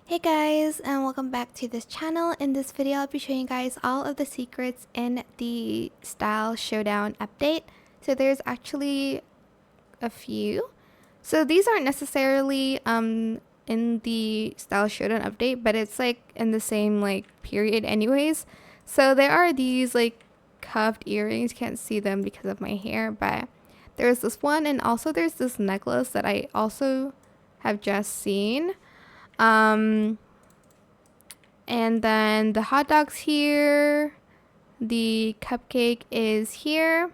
Hey guys, and welcome back to this channel. In this video I'll be showing you guys all of the secrets in the Style Showdown update. So there's actually a few. So these aren't necessarily in the Style Showdown update, but it's like in the same like period anyways. So there are these like cuffed earrings. Can't see them because of my hair, but there's this one, and also there's this necklace that I also have just seen. And then the hot dog's here, the cupcake is here,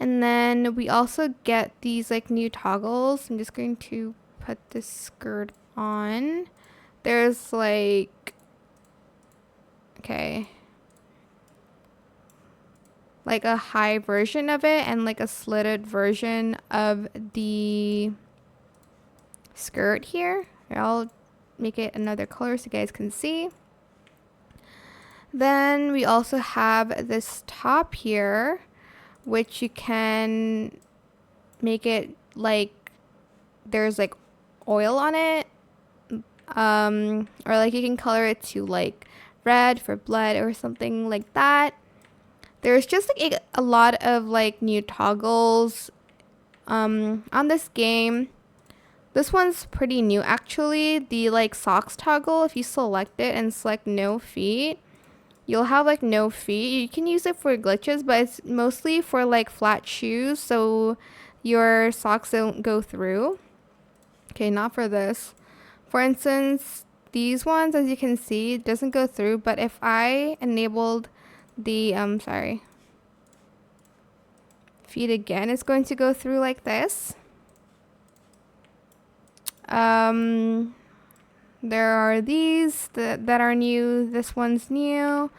and then we also get these like new toggles. I'm just going to put this skirt on. There's like, okay, like a high version of it and like a slitted version of the skirt here. I'll make it another color so you guys can see. Then we also have this top here, which you can make it like there's like oil on it, or like you can color it to like red for blood or something like that. There's just like a lot of like new toggles on this game. This one's pretty new actually. The like socks toggle, if you select it and select no feet, you'll have like no feet. You can use it for glitches, but it's mostly for like flat shoes so your socks don't go through. Okay, not for this. For instance, these ones, as you can see, it doesn't go through, but if I enabled the feet again, it's going to go through like this. There are these that are new. This one's new.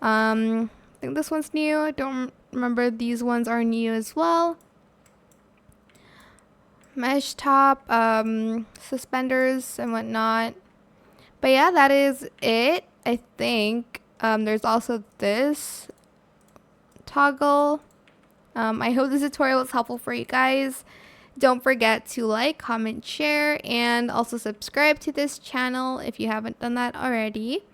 I think this one's new. I don't remember. These ones are new as well. Mesh top, suspenders and whatnot. But yeah, that is it, I think. There's also this toggle. I hope this tutorial was helpful for you guys. Don't forget to like, comment, share, and also subscribe to this channel if you haven't done that already.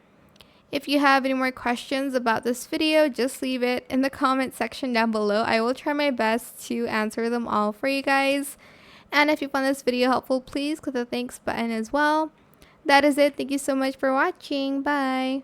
If you have any more questions about this video, just leave it in the comment section down below. I will try my best to answer them all for you guys. And if you found this video helpful, please click the thanks button as well. That is it. Thank you so much for watching. Bye.